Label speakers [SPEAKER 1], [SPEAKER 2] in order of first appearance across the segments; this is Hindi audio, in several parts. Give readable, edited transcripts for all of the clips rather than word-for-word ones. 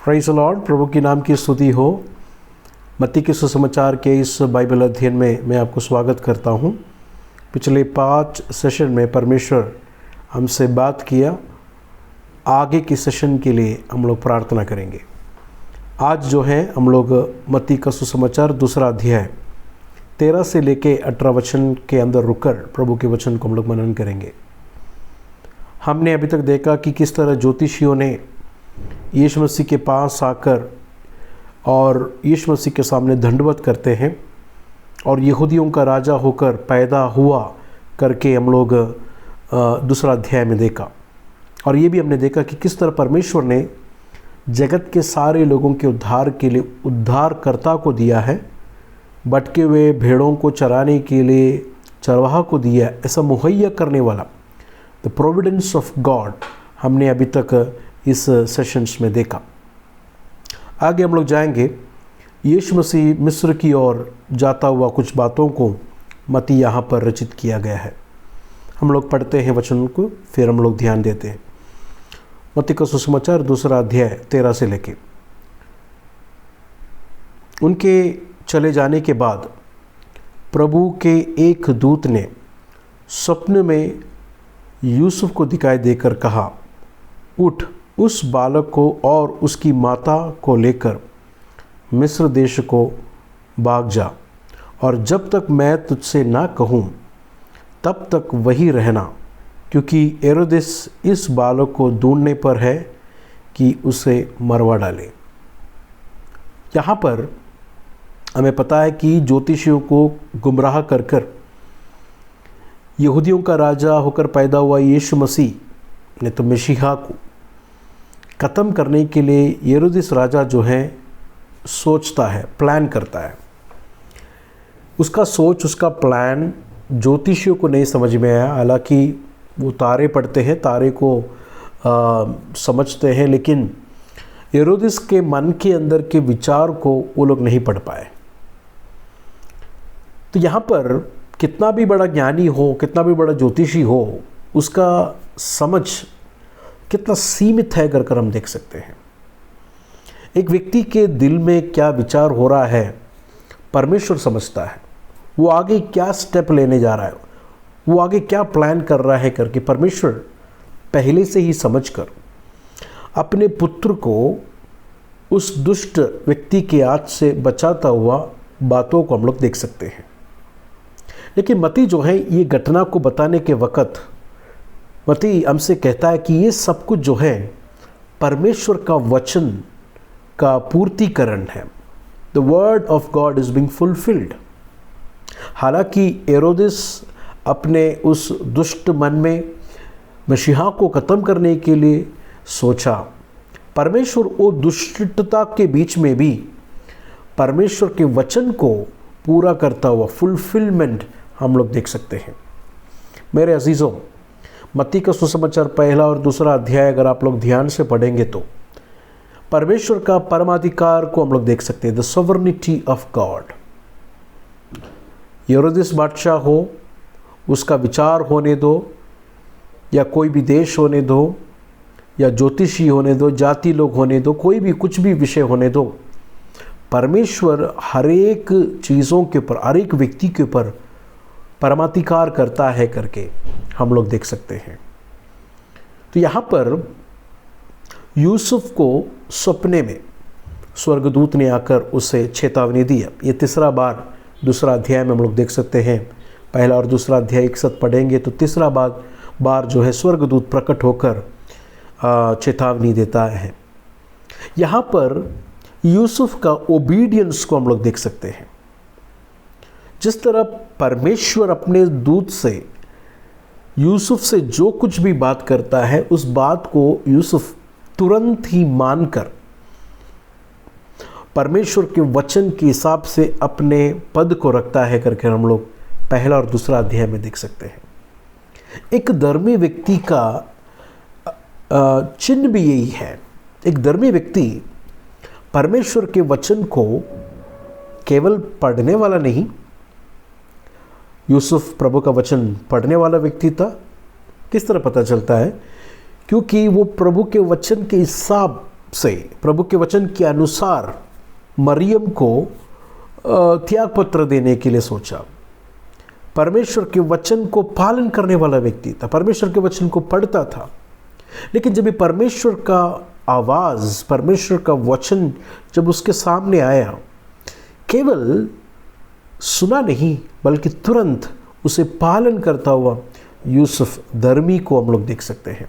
[SPEAKER 1] Praise the Lord. प्रभु के नाम की स्तुति हो। मत्ती के सुसमाचार के इस बाइबल अध्ययन में मैं आपको स्वागत करता हूं। पिछले 5 सेशन में परमेश्वर हमसे बात किया। आगे के सेशन के लिए हम लोग प्रार्थना करेंगे। आज जो है हम लोग मत्ती का सुसमाचार 2 अध्याय 13 से लेके 18 वचन के अंदर रुककर प्रभु के वचन को हम लोग मनन करेंगे। हमने अभी तक देखा कि किस तरह ज्योतिषियों ने यीशु मसीह के पास आकर और यीशु मसीह के सामने दंडवत करते हैं और यहूदियों का राजा होकर पैदा हुआ करके हम लोग 2 अध्याय में देखा। और ये भी हमने देखा कि किस तरह परमेश्वर ने जगत के सारे लोगों के उद्धार के लिए उद्धारकर्ता को दिया है, भटके हुए भेड़ों को चराने के लिए चरवाहा को दिया, ऐसा मुहैया करने वाला द प्रोविडेंस ऑफ गॉड हमने अभी तक इस सेशंस में देखा। आगे हम लोग जाएंगे। यीशु मसीह मिस्र की ओर जाता हुआ कुछ बातों को मत्ती यहाँ पर रचित किया गया है। हम लोग पढ़ते हैं वचन को, फिर हम लोग ध्यान देते हैं। मत्ती का सुसमाचार 2 अध्याय 13 से लेके। उनके चले जाने के बाद प्रभु के एक दूत ने स्वप्न में यूसुफ को दिखाई देकर कहा, उठ, उस बालक को और उसकी माता को लेकर मिस्र देश को भाग जा, और जब तक मैं तुझसे ना कहूँ तब तक वहीं रहना, क्योंकि हेरोदेस इस बालक को ढूंढने पर है कि उसे मरवा डाले। यहाँ पर हमें पता है कि ज्योतिषियों को गुमराह कर कर यहूदियों का राजा होकर पैदा हुआ यीशु मसीह ने तो मसीहा को ख़त्म करने के लिए हेरोदेस राजा जो है सोचता है, प्लान करता है। उसका सोच, उसका प्लान ज्योतिषियों को नहीं समझ में आया। हालांकि वो तारे पढ़ते हैं, तारे को समझते हैं, लेकिन हेरोदेस के मन के अंदर के विचार को वो लोग नहीं पढ़ पाए। तो यहाँ पर कितना भी बड़ा ज्ञानी हो, कितना भी बड़ा ज्योतिषी हो, उसका समझ कितना सीमित है कर हम देख सकते हैं। एक व्यक्ति के दिल में क्या विचार हो रहा है परमेश्वर समझता है। वो आगे क्या स्टेप लेने जा रहा है, वो आगे क्या प्लान कर रहा है करके परमेश्वर पहले से ही समझकर अपने पुत्र को उस दुष्ट व्यक्ति के हाथ से बचाता हुआ बातों को हम लोग देख सकते हैं। लेकिन मत्ती जो है ये घटना को बताने के वक़्त मत्ती हमसे कहता है कि ये सब कुछ जो है परमेश्वर का वचन का पूर्तिकरण है। The word of God is being fulfilled. हालांकि हेरोदेस अपने उस दुष्ट मन में मसीहा को ख़त्म करने के लिए सोचा, परमेश्वर वो दुष्टता के बीच में भी परमेश्वर के वचन को पूरा करता हुआ फुलफिलमेंट हम लोग देख सकते हैं। मेरे अजीज़ों, मत्ती का सुसमाचार 1 और 2 अध्याय अगर आप लोग ध्यान से पढ़ेंगे तो परमेश्वर का परमाधिकार को हम लोग देख सकते हैं, द सॉवरेनिटी ऑफ गॉड। हेरोदेस बादशाह हो, उसका विचार होने दो, या कोई भी देश होने दो, या ज्योतिषी होने दो, जाति लोग होने दो, कोई भी कुछ भी विषय होने दो, परमेश्वर हर एक चीज़ों के ऊपर, हर एक व्यक्ति के ऊपर परमाधिकार करता है करके हम लोग देख सकते हैं। तो यहाँ पर यूसुफ को सपने में स्वर्गदूत ने आकर उसे चेतावनी दी। ये 3 बार 2 अध्याय में हम लोग देख सकते हैं। 1 और 2 अध्याय एक साथ पढ़ेंगे तो 3 बार जो है स्वर्गदूत प्रकट होकर चेतावनी देता है। यहाँ पर यूसुफ का ओबीडियंस को हम लोग देख सकते हैं। जिस तरह परमेश्वर अपने दूत से यूसुफ से जो कुछ भी बात करता है, उस बात को यूसुफ तुरंत ही मानकर परमेश्वर के वचन के हिसाब से अपने पद को रखता है करके हम लोग 1 और 2 अध्याय में देख सकते हैं। एक धर्मी व्यक्ति का चिन्ह भी यही है। एक धर्मी व्यक्ति परमेश्वर के वचन को केवल पढ़ने वाला नहीं, यूसुफ प्रभु का वचन पढ़ने वाला व्यक्ति था। किस तरह पता चलता है? क्योंकि वो प्रभु के वचन के हिसाब से, प्रभु के वचन के अनुसार मरियम को त्याग पत्र देने के लिए सोचा। परमेश्वर के वचन को पालन करने वाला व्यक्ति था, परमेश्वर के वचन को पढ़ता था, लेकिन जब ये परमेश्वर का आवाज़, परमेश्वर का वचन जब उसके सामने आया, केवल सुना नहीं बल्कि तुरंत उसे पालन करता हुआ यूसुफ धर्मी को हम लोग देख सकते हैं।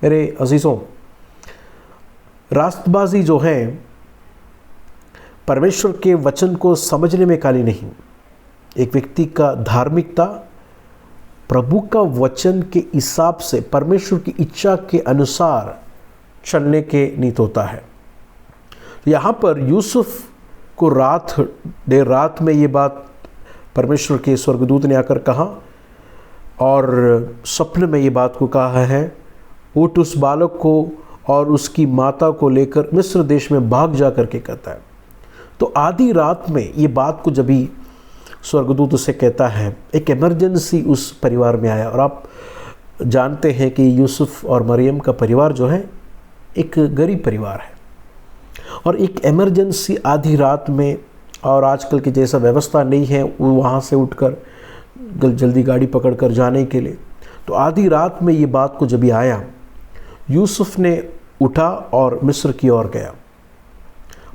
[SPEAKER 1] मेरे अजीज़ों, रास्तबाजी जो है परमेश्वर के वचन को समझने में काली नहीं। एक व्यक्ति का धार्मिकता प्रभु का वचन के हिसाब से, परमेश्वर की इच्छा के अनुसार चलने के नीत होता है। यहाँ पर यूसुफ को देर रात में ये बात परमेश्वर के स्वर्गदूत ने आकर कहा और सपने में ये बात को कहा है, उठ उस बालक को और उसकी माता को लेकर मिस्र देश में भाग जा करके कहता है। तो आधी रात में ये बात को जब ही स्वर्गदूत उसे कहता है, एक इमरजेंसी उस परिवार में आया। और आप जानते हैं कि यूसुफ और मरियम का परिवार जो है एक गरीब परिवार है, और एक इमरजेंसी आधी रात में, और आजकल की जैसा व्यवस्था नहीं है वो वहाँ से उठकर जल्दी गाड़ी पकड़कर जाने के लिए। तो आधी रात में ये बात को जब भी आया, यूसुफ ने उठा और मिस्र की ओर गया।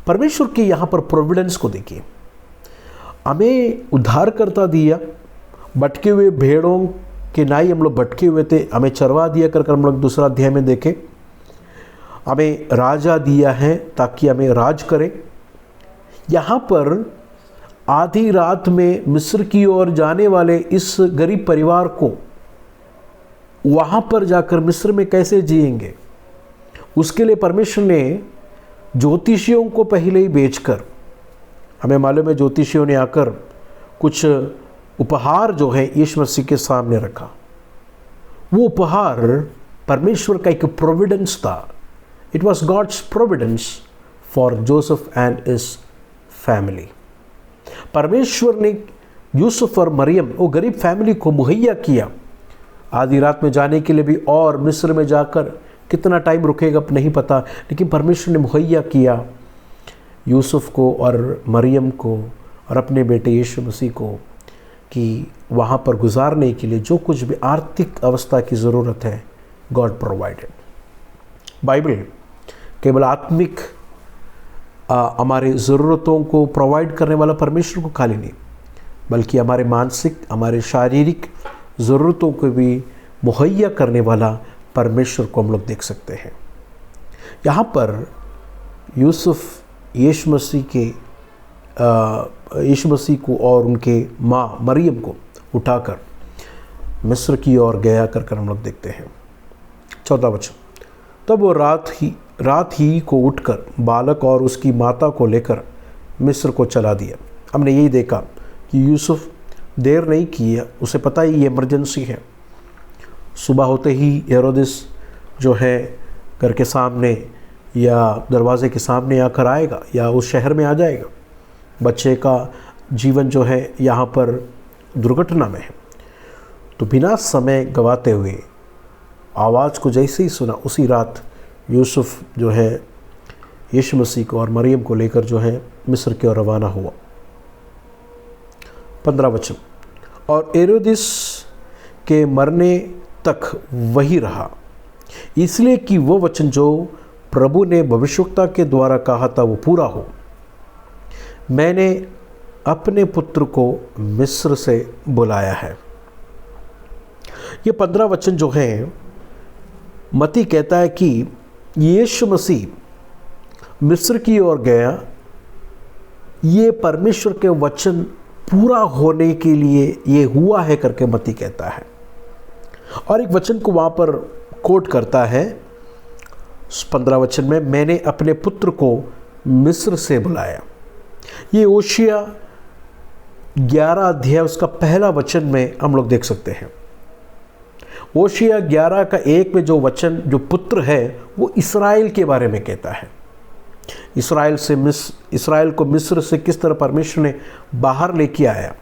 [SPEAKER 1] परमेश्वर के यहाँ पर प्रोविडेंस को देखिए। हमें उद्धार करता दिया, भटके हुए भेड़ों के नाई हम लोग भटके हुए थे, हमें चरवा दिया कर हम लोग दूसरा अध्याय में देखें। हमें राजा दिया है ताकि हमें राज करें। यहाँ पर आधी रात में मिस्र की ओर जाने वाले इस गरीब परिवार को वहाँ पर जाकर मिस्र में कैसे जिएंगे, उसके लिए परमेश्वर ने ज्योतिषियों को पहले ही भेजकर, हमें मालूम है ज्योतिषियों ने आकर कुछ उपहार जो है यीशु मसीह के सामने रखा। वो उपहार परमेश्वर का एक प्रोविडेंस था। It was God's providence for Joseph and his family. परमेश्वर ने यूसुफ और मरियम, वो गरीब फैमिली को मुहैया किया आधी रात में जाने के लिए भी, और मिस्र में जाकर कितना टाइम रुकेगा नहीं पता, लेकिन परमेश्वर ने मुहैया किया यूसुफ को और मरियम को और अपने बेटे यीशु मसीह को कि वहाँ पर गुजारने के लिए जो कुछ भी आर्थिक अवस्था की ज़रूरत है, गॉड प्रोवाइडेड। बाइबल केवल आत्मिक हमारे ज़रूरतों को प्रोवाइड करने वाला परमेश्वर को खाली नहीं, बल्कि हमारे मानसिक, हमारे शारीरिक ज़रूरतों को भी मुहैया करने वाला परमेश्वर को हम लोग देख सकते हैं। यहाँ पर यूसुफ यीशु मसीह को और उनके माँ मरियम को उठाकर मिस्र की ओर गया कर हम लोग देखते हैं। 14 वचन, तब वो रात ही को उठकर बालक और उसकी माता को लेकर मिस्र को चला दिया। हमने यही देखा कि यूसुफ देर नहीं किया, उसे पता ही ये इमरजेंसी है। सुबह होते ही हेरोदेस जो है घर के सामने या दरवाजे के सामने आकर आएगा या उस शहर में आ जाएगा। बच्चे का जीवन जो है यहाँ पर दुर्घटना में है। तो बिना समय गवाते हुए आवाज़ को जैसे ही सुना, उसी रात यूसुफ जो है यीशु मसीह को और मरियम को लेकर जो है मिस्र की ओर रवाना हुआ। 15 वचन, और हेरोदेस के मरने तक वही रहा, इसलिए कि वो वचन जो प्रभु ने भविष्यवक्ता के द्वारा कहा था वो पूरा हो, मैंने अपने पुत्र को मिस्र से बुलाया है। ये 15 वचन जो है, मत्ती कहता है कि यीशु मसीह मिस्र की ओर गया, ये परमेश्वर के वचन पूरा होने के लिए ये हुआ है करके मत्ती कहता है। और एक वचन को वहाँ पर कोट करता है 15 वचन में, मैंने अपने पुत्र को मिस्र से बुलाया। ये ओशिया 11 अध्याय उसका पहला वचन में हम लोग देख सकते हैं। ओशिया 11 का 1 में जो वचन, जो पुत्र है, वो इस्राएल के बारे में कहता है। इस्राएल को मिस्र से किस तरह परमेश्वर ने बाहर लेके आया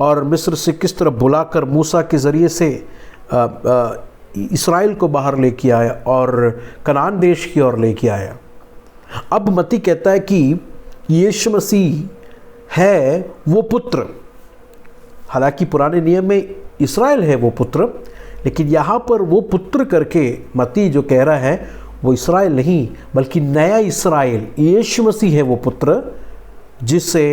[SPEAKER 1] और मिस्र से किस तरह बुलाकर मूसा के ज़रिए से इसराइल को बाहर लेके आया और कनान देश की ओर लेके आया। अब मत्ती कहता है कि यीशु मसीह है वो पुत्र। हालांकि पुराने नियम में इसराइल है वो पुत्र, लेकिन यहाँ पर वो पुत्र करके मत्ती जो कह रहा है वो इसराइल नहीं बल्कि नया इसराइल यीशु मसीह है वो पुत्र जिसे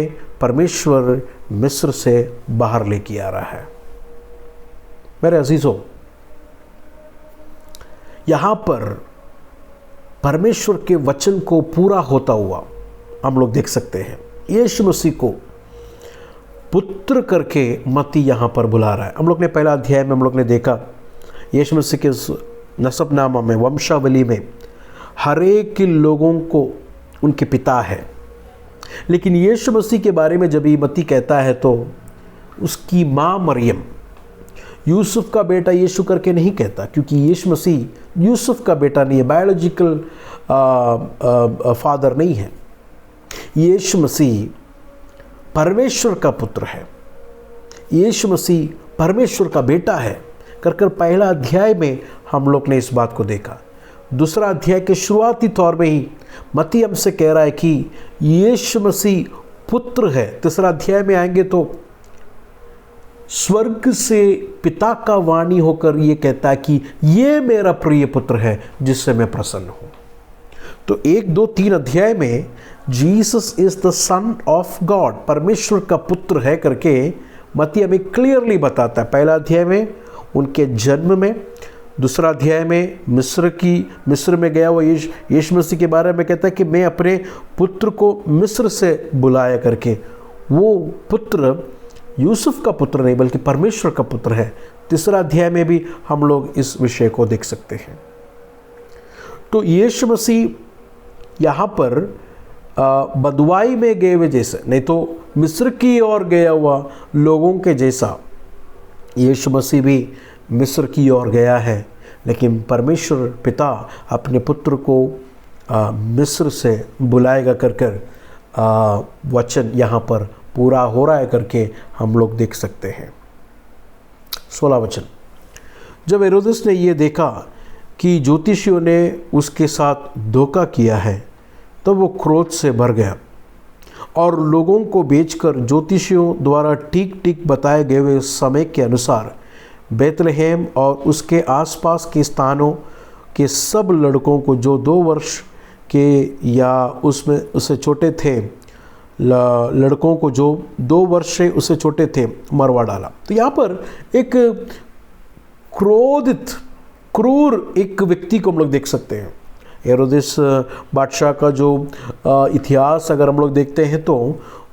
[SPEAKER 1] परमेश्वर मिस्र से बाहर लेके आ रहा है। मेरे अजीजों, यहाँ पर परमेश्वर के वचन को पूरा होता हुआ हम लोग देख सकते हैं। यीशु मसीह को पुत्र करके मत्ती यहाँ पर बुला रहा है। हम लोग ने पहला अध्याय में हम लोग ने देखा यीशु मसीह के नसबनामा में, वंशावली में हर एक लोगों को उनके पिता है, लेकिन यीशु मसीह के बारे में जब ये मत्ती कहता है तो उसकी माँ मरियम यूसुफ का बेटा यीशु करके नहीं कहता, क्योंकि यीशु मसीह यूसुफ का बेटा नहीं है, बायोलॉजिकल फादर नहीं है। यीशु मसीह परमेश्वर का पुत्र है, यीशु मसीह परमेश्वर का बेटा है कर पहला अध्याय में हम लोग ने इस बात को देखा। दूसरा अध्याय के शुरुआती तौर में ही मत्ती हमसे कह रहा है कि यीशु मसीह पुत्र है। तीसरा अध्याय में आएंगे तो स्वर्ग से पिता का वाणी होकर ये कहता है कि ये मेरा प्रिय पुत्र है जिससे मैं प्रसन्न हूं। तो 1, 2, 3 अध्याय में Jesus is the son of God, परमेश्वर का पुत्र है करके मत्ती हमें क्लियरली बताता है। पहला अध्याय में उनके जन्म में, दूसरा अध्याय में मिस्र में गया हुआ यीशु मसीह के बारे में कहता है कि मैं अपने पुत्र को मिस्र से बुलाया करके। वो पुत्र यूसुफ का पुत्र नहीं बल्कि परमेश्वर का पुत्र है। तीसरा अध्याय में भी हम लोग इस विषय को देख सकते हैं। तो यीशु मसीह यहाँ पर बंधुआई में गए हुए जैसे, नहीं तो मिस्र की ओर गया हुआ लोगों के जैसा यीशु मसीह भी मिस्र की ओर गया है, लेकिन परमेश्वर पिता अपने पुत्र को मिस्र से बुलाएगा कर वचन यहाँ पर पूरा हो रहा है करके हम लोग देख सकते हैं। 16 वचन, जब हेरोदेस ने ये देखा कि ज्योतिषियों ने उसके साथ धोखा किया है तब वो क्रोध से भर गया और लोगों को बेचकर ज्योतिषियों द्वारा ठीक ठीक बताए गए हुए समय के अनुसार बेतलहम और उसके आसपास के स्थानों के सब लड़कों को जो 2 वर्ष के या उसमें उससे छोटे थे, लड़कों को जो 2 वर्ष से उससे छोटे थे मरवा डाला। तो यहाँ पर एक क्रोधित क्रूर एक व्यक्ति को हम लोग देख सकते हैं। हेरोदेस बादशाह का जो इतिहास अगर हम लोग देखते हैं तो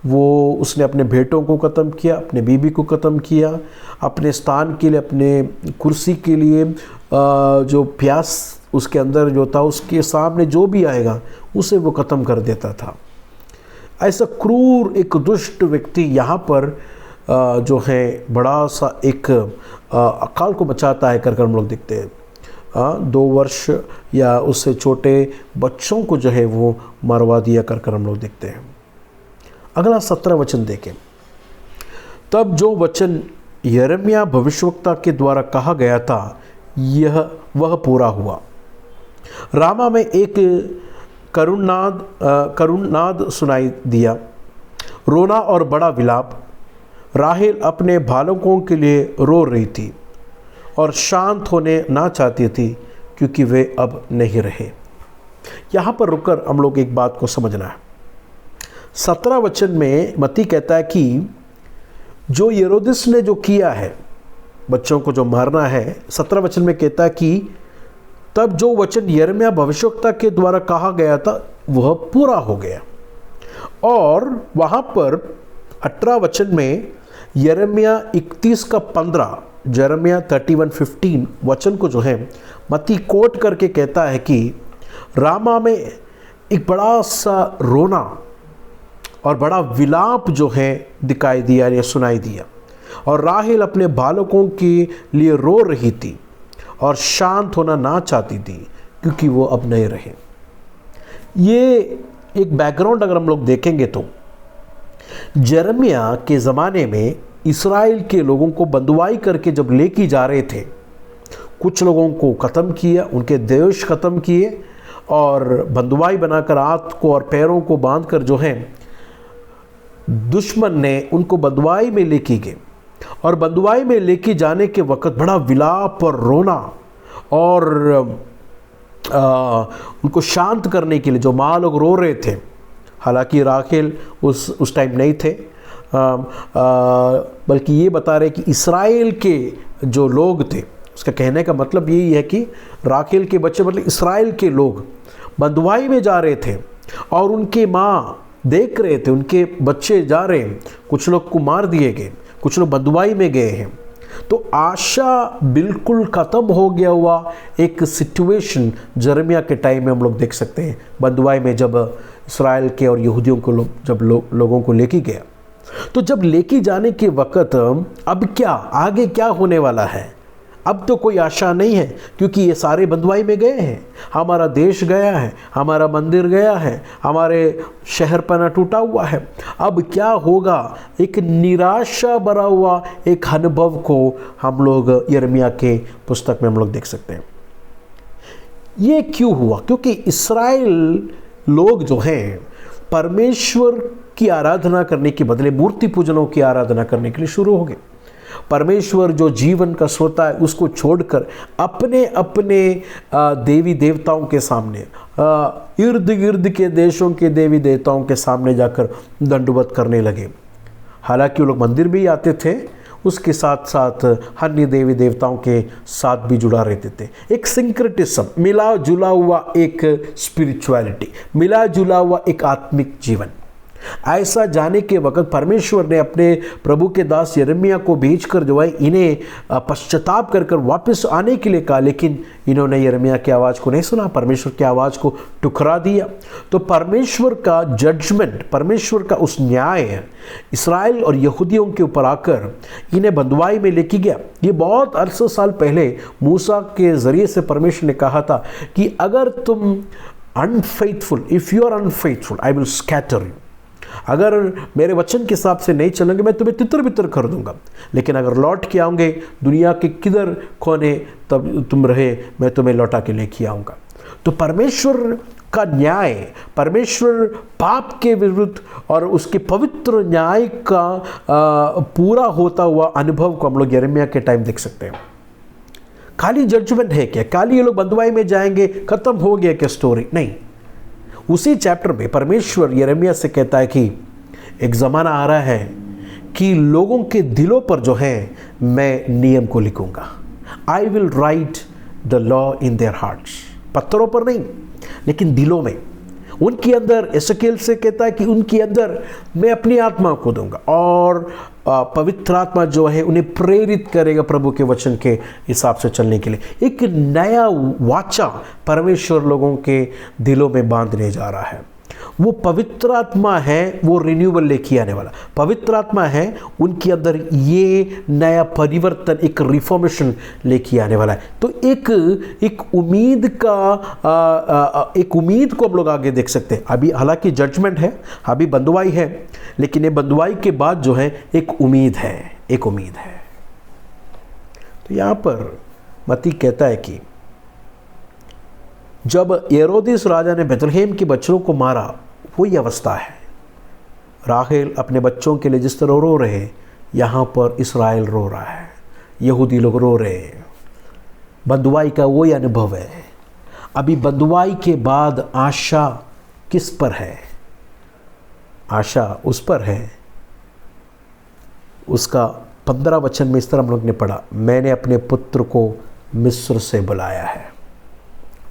[SPEAKER 1] वो उसने अपने बेटों को ख़त्म किया, अपने बीबी को ख़त्म किया, अपने स्थान के लिए, अपने कुर्सी के लिए जो प्यास उसके अंदर जो था उसके सामने जो भी आएगा उसे वो ख़त्म कर देता था। ऐसा क्रूर एक दुष्ट व्यक्ति यहाँ पर जो है बड़ा सा एक अकाल को मचाता है कर हम लोग देखते हैं। 2 वर्ष या उससे छोटे बच्चों को जो है वो मरवा दिया कर हम लोग देखते हैं। अगला 17 वचन देखें, तब जो वचन यिर्मयाह भविष्यवक्ता के द्वारा कहा गया था वह पूरा हुआ। रामा में एक करुणनाद सुनाई दिया, रोना और बड़ा विलाप। राहेल अपने बालकों के लिए रो रही थी और शांत होने ना चाहती थी क्योंकि वे अब नहीं रहे। यहाँ पर रुककर हम लोग एक बात को समझना है। 17 वचन में मत्ती कहता है कि जो हेरोदेस ने जो किया है, बच्चों को जो मारना है, 17 वचन में कहता है कि तब जो वचन यिर्मयाह भविष्यवक्ता के द्वारा कहा गया था वह पूरा हो गया। और वहाँ पर 18 वचन में यिर्मयाह 31:15, यिर्मयाह 31:15 वचन को जो है मत्ती कोट करके कहता है कि रामा में एक बड़ा सा रोना और बड़ा विलाप जो है दिखाई दिया या सुनाई दिया, और राहेल अपने बालकों के लिए रो रही थी और शांत होना ना चाहती थी क्योंकि वो अब नहीं रहे। ये एक बैकग्राउंड अगर हम लोग देखेंगे तो यिर्मयाह के ज़माने में इस्राएल के लोगों को बंधुआई करके जब लेके जा रहे थे, कुछ लोगों को ख़त्म किया, उनके देश ख़त्म किए और बंधुआई बनाकर हाथ को और पैरों को बांधकर जो है दुश्मन ने उनको बंधुआई में लेके गए। और बंधुआई में लेके जाने के वक्त बड़ा विलाप और रोना और उनको शांत करने के लिए जो माँ लोग रो रहे थे, हालांकि राखेल उस टाइम नहीं थे, बल्कि ये बता रहे कि इस्राएल के जो लोग थे, उसका कहने का मतलब यही है कि राखेल के बच्चे मतलब इस्राएल के लोग बंधुआई में जा रहे थे और उनके माँ देख रहे थे उनके बच्चे जा रहे हैं, कुछ लोग को मार दिए गए, कुछ लोग बंधुआई में गए हैं। तो आशा बिल्कुल ख़त्म हो गया हुआ एक सिचुएशन यिर्मयाह के टाइम में हम लोग देख सकते हैं। बंधुआई में जब इस्राएल के और यहूदियों को लोगों को लेके गया, तो जब लेके जाने के वक्त अब क्या आगे क्या होने वाला है, अब तो कोई आशा नहीं है, क्योंकि ये सारे बंधुआई में गए हैं, हमारा देश गया है, हमारा मंदिर गया है, हमारे शहर पना टूटा हुआ है, अब क्या होगा। एक निराशा भरा हुआ एक अनुभव को हम लोग यिर्मयाह के पुस्तक में हम लोग देख सकते हैं। ये क्यों हुआ? क्योंकि इस्राएल लोग जो हैं परमेश्वर की आराधना करने के बदले मूर्ति पूजनों की आराधना करने के लिए शुरू हो गए। परमेश्वर जो जीवन का स्रोत है उसको छोड़कर अपने अपने देवी देवताओं के सामने, इर्द गिर्द के देशों के देवी देवताओं के सामने जाकर दंडवत करने लगे। हालांकि वो लोग मंदिर भी आते थे, उसके साथ साथ अन्य देवी देवताओं के साथ भी जुड़ा रहते थे। एक सिंक्रेटिज्म, मिला जुला हुआ एक स्पिरिचुअलिटी, मिला जुला हुआ एक आत्मिक जीवन। ऐसा जाने के वक्त परमेश्वर ने अपने प्रभु के दास यिर्मयाह को भेजकर जो है इन्हें पश्चाताप कर वापस आने के लिए कहा, लेकिन इन्होंने यिर्मयाह की आवाज़ को नहीं सुना, परमेश्वर की आवाज़ को ठुकरा दिया। तो परमेश्वर का जजमेंट, परमेश्वर का उस न्याय इस्राएल और यहूदियों के ऊपर आकर इन्हें बंधुआई में लेके गया। ये बहुत अरसे साल पहले मूसा के ज़रिए से परमेश्वर ने कहा था कि अगर तुम unfaithful, if you are unfaithful I will scatter you, अगर मेरे वचन के हिसाब से नहीं चलोगे मैं तुम्हें तितर बितर कर दूंगा, लेकिन अगर लौट के आओगे दुनिया के किधर कोने तब तुम रहे मैं तुम्हें लौटा के लेके आऊँगा। तो परमेश्वर का न्याय, परमेश्वर पाप के विरुद्ध और उसके पवित्र न्याय का पूरा होता हुआ अनुभव को हम लोग यिर्मयाह के टाइम देख सकते हैं। खाली जजमेंट है क्या, खाली ये लोग बंधुआई में जाएंगे खत्म हो गया क्या स्टोरी? नहीं। उसी चैप्टर में परमेश्वर यिर्मयाह से कहता है कि एक ज़माना आ रहा है कि लोगों के दिलों पर जो है मैं नियम को लिखूंगा। I will write the law in their hearts, पत्थरों पर नहीं लेकिन दिलों में, उनके अंदर। एसकेल से कहता है कि उनके अंदर मैं अपनी आत्मा को दूंगा और पवित्र आत्मा जो है उन्हें प्रेरित करेगा प्रभु के वचन के हिसाब से चलने के लिए। एक नया वाचा परमेश्वर लोगों के दिलों में बांधने जा रहा है। वो पवित्र आत्मा है, वो रिन्यूअल लेके आने वाला पवित्र आत्मा है, उनके अंदर ये नया परिवर्तन, एक रिफॉर्मेशन लेके आने वाला है। तो एक उम्मीद का एक उम्मीद को हम लोग आगे देख सकते हैं। अभी हालांकि जजमेंट है, अभी बंधुआई है, लेकिन ये बंधुआई के बाद जो है एक उम्मीद है, एक उम्मीद है। तो यहाँ पर मत्ती कहता है कि जब हेरोदेस राजा ने बेथलेहम के बच्चों को मारा, वही अवस्था है। राहेल अपने बच्चों के लिए जिस तरह रो रहे हैं, यहाँ पर इस्राएल रो रहा है, यहूदी लोग रो रहे हैं। बंधुआई का वही अनुभव है। अभी बंधुआई के बाद आशा किस पर है? आशा उस पर है, उसका 15 वचन में इस तरह हम लोग ने पढ़ा, मैंने अपने पुत्र को मिस्र से बुलाया है।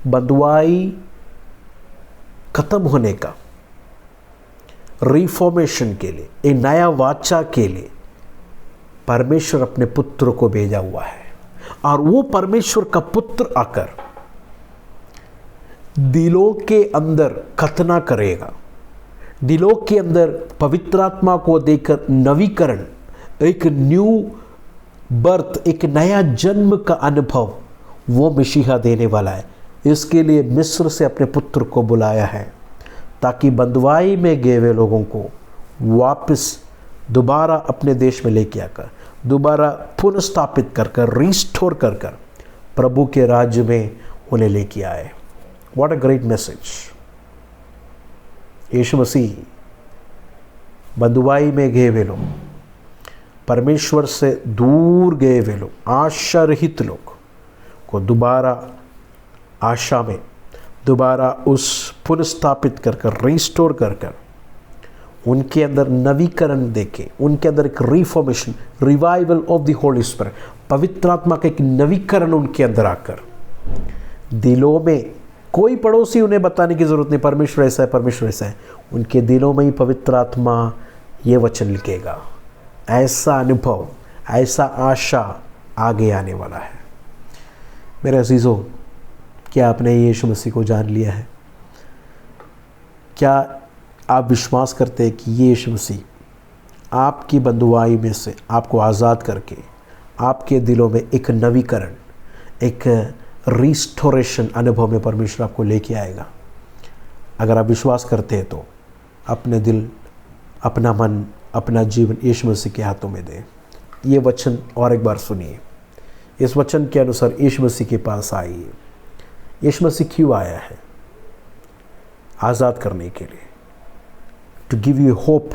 [SPEAKER 1] बंधुआई खत्म होने का, रिफॉर्मेशन के लिए, एक नया वाचा के लिए परमेश्वर अपने पुत्र को भेजा हुआ है। और वो परमेश्वर का पुत्र आकर दिलों के अंदर खतना करेगा, दिलों के अंदर पवित्र आत्मा को देकर नवीकरण, एक न्यू बर्थ, एक नया जन्म का अनुभव वो मसीहा देने वाला है। इसके लिए मिस्र से अपने पुत्र को बुलाया है, ताकि बंधुआई में गए हुए लोगों को वापस दोबारा अपने देश में लेके आकर, दोबारा पुनर्स्थापित कर कर, रिस्टोर कर कर प्रभु के राज्य में उन्हें लेके आए। What a great message. Yeshu Masih बंधुआई में गए वे लोग, परमेश्वर से दूर गए वे लोग, आशा रहित लोग को दोबारा आशा में दोबारा उस पुनर्स्थापित कर कर, रिस्टोर कर कर, उनके अंदर नवीकरण देके, उनके अंदर एक reformation, revival of the Holi spirit, पवित्र आत्मा का एक नवीकरण उनके अंदर आकर, दिलों में कोई पड़ोसी उन्हें बताने की ज़रूरत नहीं परमेश्वर ऐसा है, परमेश्वर ऐसा है, उनके दिलों में ही पवित्र आत्मा ये वचन लिखेगा। ऐसा अनुभव, ऐसा आशा आगे आने वाला है। मेरे अजीज़ों, क्या आपने यीशु मसीह को जान लिया है? क्या आप विश्वास करते हैं कि यीशु मसीह आपकी बंधुआई में से आपको आज़ाद करके आपके दिलों में एक नवीकरण, एक रिस्टोरेशन अनुभव में परमेश्वर आपको लेके आएगा? अगर आप विश्वास करते हैं तो अपने दिल, अपना मन, अपना जीवन यीशु मसीह के हाथों में दें। ये वचन और एक बार सुनिए। इस वचन के अनुसार यीशु मसीह के पास आइए। यीशु मसीह क्यों आया है? आज़ाद करने के लिए, टू गिव यू होप,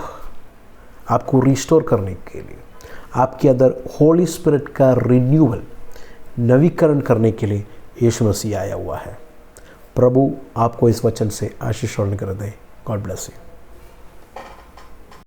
[SPEAKER 1] आपको रिस्टोर करने के लिए, आपके अंदर होली स्पिरिट का रिन्यूअल, नवीकरण करने के लिए यीशु मसीह आया हुआ है। प्रभु आपको इस वचन से आशीष और अनुग्रह दे। God bless you.